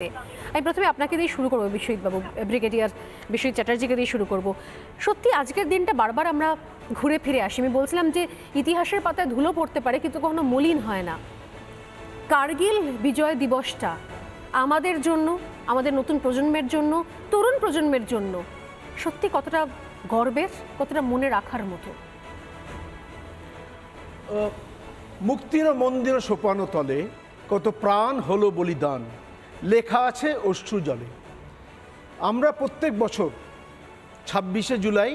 আমি প্রথমে আপনাকে দিয়ে শুরু করবো, বিশ্বজিৎ বাবু, ব্রিগেডিয়ার বিশ্বজিৎ চ্যাটার্জিকে দিয়ে শুরু করব। সত্যি আজকের দিনটা বারবার আমরা ঘুরে ফিরে আসি। আমি বলছিলাম যে ইতিহাসের পাতায় ধুলো পড়তে পারে কিন্তু কখনো মলিন হয় না। কার্গিল বিজয় দিবসটা আমাদের জন্য, আমাদের নতুন প্রজন্মের জন্য, তরুণ প্রজন্মের জন্য সত্যি কতটা গর্বের, কতটা মনে রাখার মতো। মুক্তির মন্দির সোপানো তলে কত প্রাণ হলো বলিদান, লেখা আছে অশ্রু জলে। আমরা প্রত্যেক বছর 26শে জুলাই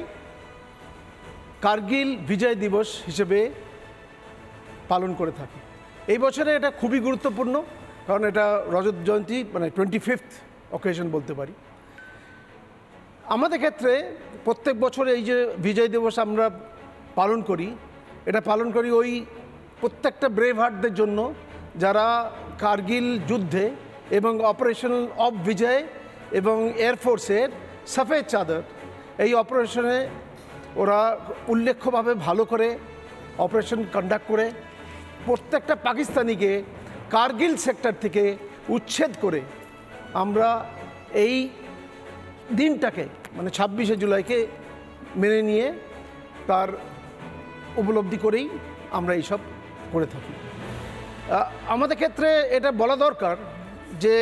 কার্গিল বিজয় দিবস হিসেবে পালন করে থাকি। এই বছরে এটা খুবই গুরুত্বপূর্ণ, কারণ এটা রজত জয়ন্তী, মানে 25th অকেশন বলতে পারি। আমাদের ক্ষেত্রে প্রত্যেক বছর এই যে বিজয় দিবস আমরা পালন করি, এটা পালন করি ওই প্রত্যেকটা ব্রেভ হার্টদের জন্য যারা কার্গিল যুদ্ধে এবং অপারেশন অফ বিজয় এবং এয়ারফোর্সের সফেদ চাদর এই অপারেশনে ওরা উল্লেখ্যভাবে ভালো করে অপারেশন কন্ডাক্ট করে প্রত্যেকটা পাকিস্তানিকে কার্গিল সেক্টর থেকে উচ্ছেদ করে আমরা এই দিনটাকে মানে 26শে জুলাইকে মেনে নিয়ে তার উপলব্ধি করেই আমরা এইসব করে থাকি। আমাদের ক্ষেত্রে এটা বলা দরকার যে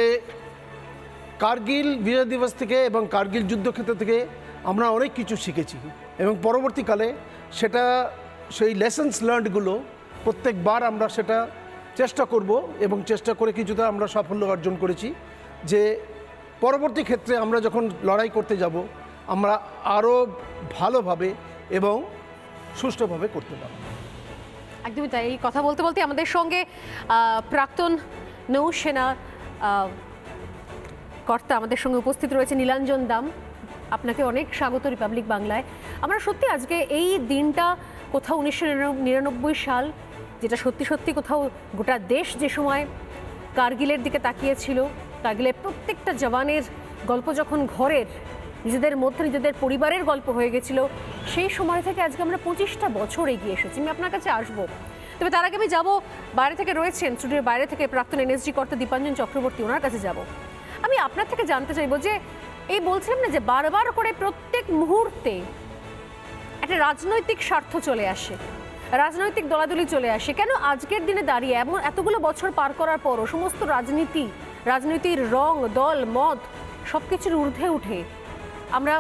কার্গিল বিজয় দিবস থেকে এবং কার্গিল যুদ্ধক্ষেত্র থেকে আমরা অনেক কিছু শিখেছি এবং পরবর্তীকালে সেটা সেই লেসন্স লার্নডগুলো প্রত্যেকবার আমরা সেটা চেষ্টা করব এবং চেষ্টা করে কিছুটা আমরা সাফল্য অর্জন করেছি যে পরবর্তী ক্ষেত্রে আমরা যখন লড়াই করতে যাব আমরা আরও ভালোভাবে এবং সুষ্ঠুভাবে করতে পারব। একদমই তাই। এই কথা বলতে বলতে আমাদের সঙ্গে প্রাক্তন নৌসেনা কর্তা আমাদের সঙ্গে উপস্থিত রয়েছে নীলাঞ্জন দাম। আপনাকে অনেক স্বাগত রিপাবলিক বাংলায়। আমরা সত্যি আজকে এই দিনটা কোথাও 1999 সাল, যেটা সত্যি সত্যি কোথাও গোটা দেশ যে সময় কার্গিলের দিকে তাকিয়েছিল, কার্গিলের প্রত্যেকটা জওয়ানের গল্প যখন ঘরের নিজেদের মধ্যে নিজেদের পরিবারের গল্প হয়ে গেছিল, সেই সময় থেকে আজকে আমরা 25টা বছর এগিয়ে এসেছি। আমি আপনার কাছে আসবো, তবে তার আগে আমি যাবো, বাইরে থেকে রয়েছেন, স্টুডিওর বাইরে থেকে প্রাক্তন এনএসজি কর্তা দীপাঞ্জন চক্রবর্তী, ওনার কাছে যাব। আমি আপনার থেকে জানতে চাইবো যে এই বলছিলাম না যে বারবার করে প্রত্যেক মুহূর্তে একটা রাজনৈতিক স্বার্থ চলে আসে, রাজনৈতিক দলাদলি চলে আসে। কেন আজকের দিনে দাঁড়িয়ে এমন এতগুলো বছর পার করার পরও সমস্ত রাজনীতির রং, দল, মত সব কিছুর ঊর্ধ্বে উঠে আমরা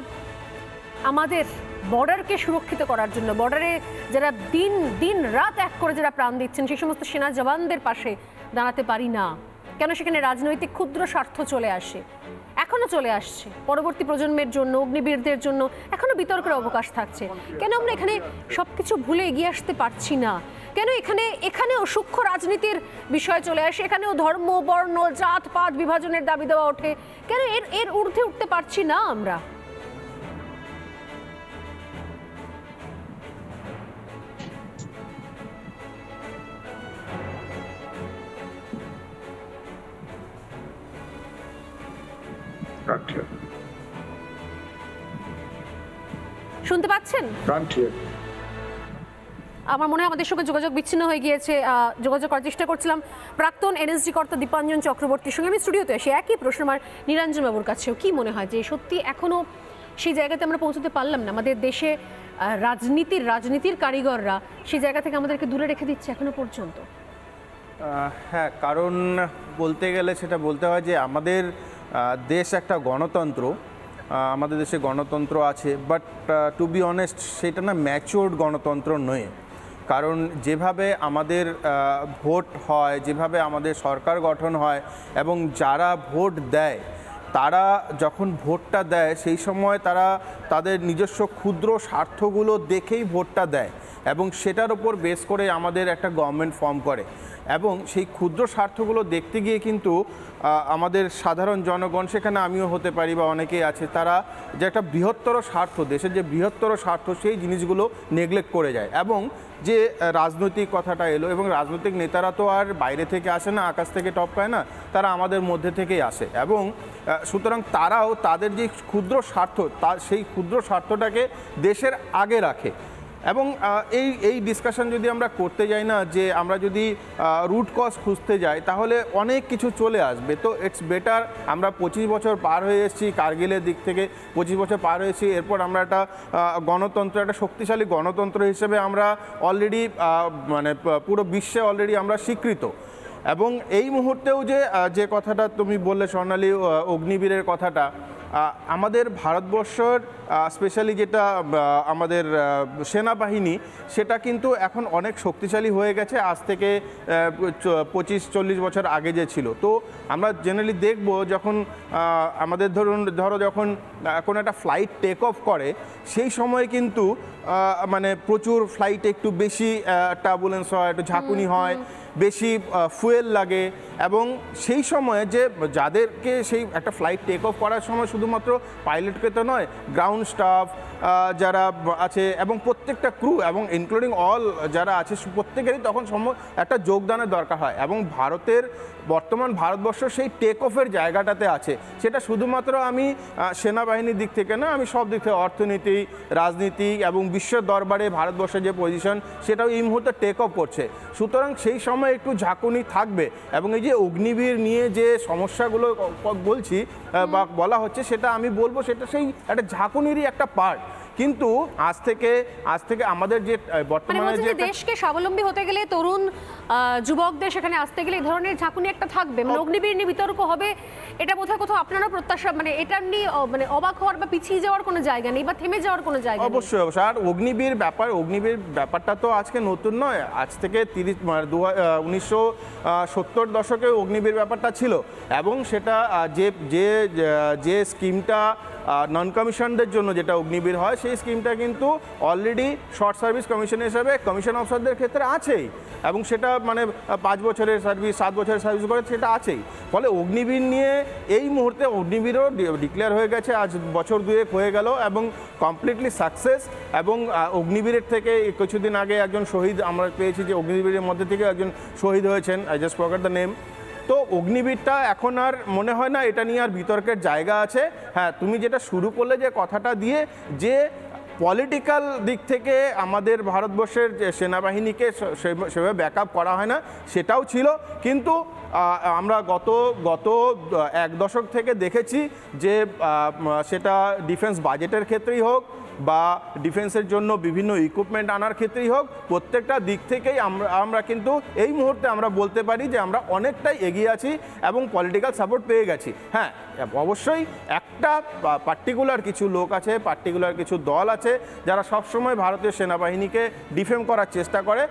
আমাদের বর্ডারকে সুরক্ষিত করার জন্য, বর্ডারে যারা দিন রাত এক করে যারা প্রাণ দিচ্ছেন সেই সমস্ত সেনা জওয়ানদের পাশে দাঁড়াতে পারি না? কেন সেখানে রাজনৈতিক ক্ষুদ্র স্বার্থ চলে আসে, এখনো চলে আসছে, পরবর্তী প্রজন্মের জন্য, অগ্নিবীরদের জন্য এখনো বিতর্কের অবকাশ থাকছে? কেন আমরা এখানে সবকিছু ভুলে এগিয়ে আসতে পারছি না? কেন এখানেও সূক্ষ্ম রাজনীতির বিষয় চলে আসে, এখানেও ধর্ম, বর্ণ, জাত পাত বিভাজনের দাবি দেওয়া ওঠে? কেন এর ঊর্ধ্বে উঠতে পারছি না আমরা? শুনতে পাচ্ছেন? আমার মনে হয় আমাদের সঙ্গে যোগাযোগ বিচ্ছিন্ন হয়ে গিয়েছে। যোগাযোগ করার চেষ্টা করছিলাম প্রাক্তন এনএসজি কর্তা দীপাঞ্জন চক্রবর্তীর সঙ্গে। আমি স্টুডিওতে আসি একই প্রশ্ন আমার নীলাঞ্জন বাবুর কাছেও। কি মনে হয় যে সত্যি এখনো সেই জায়গাতে আমরা পৌঁছতে পারলাম না? আমাদের দেশে রাজনীতির কারিগররা সেই জায়গা থেকে আমাদেরকে দূরে রেখে দিচ্ছে এখনো পর্যন্ত। হ্যাঁ, কারণ বলতে গেলে সেটা বলতে হয় যে আমাদের দেশ একটা গণতন্ত্র, আমাদের দেশে গণতন্ত্র আছে, বাট টু বি অনেস্ট সেটা না ম্যাচিওর্ড গণতন্ত্র নয়। কারণ যেভাবে আমাদের ভোট হয়, যেভাবে আমাদের সরকার গঠন হয় এবং যারা ভোট দেয় তারা যখন ভোটটা দেয় সেই সময় তারা তাদের নিজস্ব ক্ষুদ্র স্বার্থগুলো দেখেই ভোটটা দেয় এবং সেটার উপর বেস করে আমাদের একটা গভর্নমেন্ট ফর্ম করে এবং সেই ক্ষুদ্র স্বার্থগুলো দেখতে গিয়ে কিন্তু আমাদের সাধারণ জনগণ, সেখানে আমিও হতে পারি বা অনেকেই আছে, তারা যে একটা বৃহত্তর স্বার্থ, দেশের যে বৃহত্তর স্বার্থ সেই জিনিসগুলো নেগলেক্ট করে যায়। এবং যে রাজনৈতিক কথাটা এলো, এবং রাজনৈতিক নেতারা তো আর বাইরে থেকে আসে না, আকাশ থেকে টপকায় না, তারা আমাদের মধ্যে থেকেই আসে এবং সুতরাং তারাও তাদের যে ক্ষুদ্র স্বার্থ সেই ক্ষুদ্র স্বার্থটাকে দেশের আগে রাখে। এবং এই ডিসকাশন যদি আমরা করতে যাই না, যে আমরা যদি রুট কজ খুঁজতে যাই তাহলে অনেক কিছু চলে আসবে। তো ইটস বেটার, আমরা 25 বছর পার হয়ে এসেছি কার্গিলের দিক থেকে, 25 বছর পার হয়েছি, এরপর আমরা একটা গণতন্ত্র, একটা শক্তিশালী গণতন্ত্র হিসেবে আমরা অলরেডি মানে পুরো বিশ্বে অলরেডি আমরা স্বীকৃত। এবং এই মুহূর্তেও যে কথাটা তুমি বললে স্বর্ণালী, অগ্নিবীরের কথাটা, আমাদের ভারতবর্ষের স্পেশালি যেটা আমাদের সেনাবাহিনী, সেটা কিন্তু এখন অনেক শক্তিশালী হয়ে গেছে আজ থেকে 25-40 বছর আগে যে ছিল। তো আমরা জেনারেলি দেখব যখন আমাদের ধরো যখন কোনো একটা ফ্লাইট টেক অফ করে, সেই সময় কিন্তু মানে প্রচুর ফ্লাইটে একটু বেশি টার্বুলেন্স হয়, একটু ঝাঁকুনি হয়, বেশি ফুয়েল লাগে। এবং সেই সময়ে যে যাদেরকে সেই একটা ফ্লাইট টেক অফ করার সময় শুধুমাত্র পাইলটকে তো নয়, গ্রাউন্ড স্টাফ যারা আছে এবং প্রত্যেকটা ক্রু এবং ইনক্লুডিং অল যারা আছে প্রত্যেকেরই তখন একটা যোগদানের দরকার হয়। এবং বর্তমান ভারতবর্ষ সেই টেক অফের জায়গাটাতে আছে। সেটা শুধুমাত্র আমি সেনাবাহিনীর দিক থেকে না, আমি সব দিক থেকে, অর্থনীতি, রাজনীতি এবং বিশ্বের দরবারে ভারতবর্ষের যে পজিশন, সেটাও এই মুহূর্তে টেক অফ করছে। সুতরাং সেই সময় একটু ঝাঁকুনি থাকবে। এবং এই যে অগ্নিবীর নিয়ে যে সমস্যাগুলো বলছি বা বলা হচ্ছে, সেটা আমি বলবো সেটা সেই একটা ঝাঁকুনিরই একটা পার্ট। কিন্তু আজ থেকে আমাদের যে বর্তমানে যে দেশকে স্বাবলম্বী হতে গেলে, তরুণ যুবকদের সেখানে আসতে গেলে এই ধরনের ঝাঁকুনি একটা থাকবে, মানে অগ্নিবীর নিয়ে বিতর্ক হবে, এটা বোধহয় কোথাও আপনারা প্রত্যাশা, মানে এটা নিয়ে মানে অবাক হওয়ার বা পিছিয়ে যাওয়ার কোনো জায়গা নেই বা থেমে যাওয়ার কোনো জায়গা নেই। অবশ্যই। আর অগ্নিবীর ব্যাপারটা তো আজকে নতুন নয়, আজ থেকে 1970 দশকে অগ্নিবীর ব্যাপারটা ছিল। এবং সেটা যে স্কিমটা নন কমিশনদের জন্য যেটা অগ্নিবীর হয়, সেই স্কিমটা কিন্তু অলরেডি শর্ট সার্ভিস কমিশন হিসেবে কমিশন অফিসারদের ক্ষেত্রে আছেই। এবং সেটা মানে 5 বছরের সার্ভিস, 7 বছরের সার্ভিস করে সেটা আছেই। ফলে অগ্নিবীর নিয়ে এই মুহূর্তে অগ্নিবীরও ডিক্লেয়ার হয়ে গেছে, আজ বছর 2 হয়ে গেল এবং কমপ্লিটলি সাকসেস। এবং অগ্নিবীরের থেকে কিছুদিন আগে একজন শহীদ আমরা পেয়েছি, যে অগ্নিবীরের মধ্যে থেকে একজন শহীদ হয়েছেন, I just forgot the name. তো অগ্নিবীরটা এখন আর মনে হয় না এটা নিয়ে আর বিতর্কের জায়গা আছে। হ্যাঁ, তুমি যেটা শুরু করলে যে কথাটা দিয়ে, যে পলিটিক্যাল দিক থেকে আমাদের ভারতবর্ষের যে সেনাবাহিনীকে সেভাবে ব্যাকআপ করা হয় না, সেটাও ছিল। কিন্তু আমরা গত 1 দশক থেকে দেখেছি যে সেটা ডিফেন্স বাজেটের ক্ষেত্রেই হোক বা ডিফেন্সের জন্য বিভিন্ন ইকুইপমেন্ট আনার ক্ষেত্রেই হোক, প্রত্যেকটা দিক থেকেই আমরা কিন্তু এই মুহূর্তে আমরা বলতে পারি যে আমরা অনেকটাই এগিয়ে আছি এবং পলিটিক্যাল সাপোর্ট পেয়ে গেছি। হ্যাঁ, অবশ্যই একটা পার্টিকুলার কিছু লোক আছে, পার্টিকুলার কিছু দল আছে যারা সবসময় ভারতীয় সেনাবাহিনীকে ডিফেম করার চেষ্টা করে।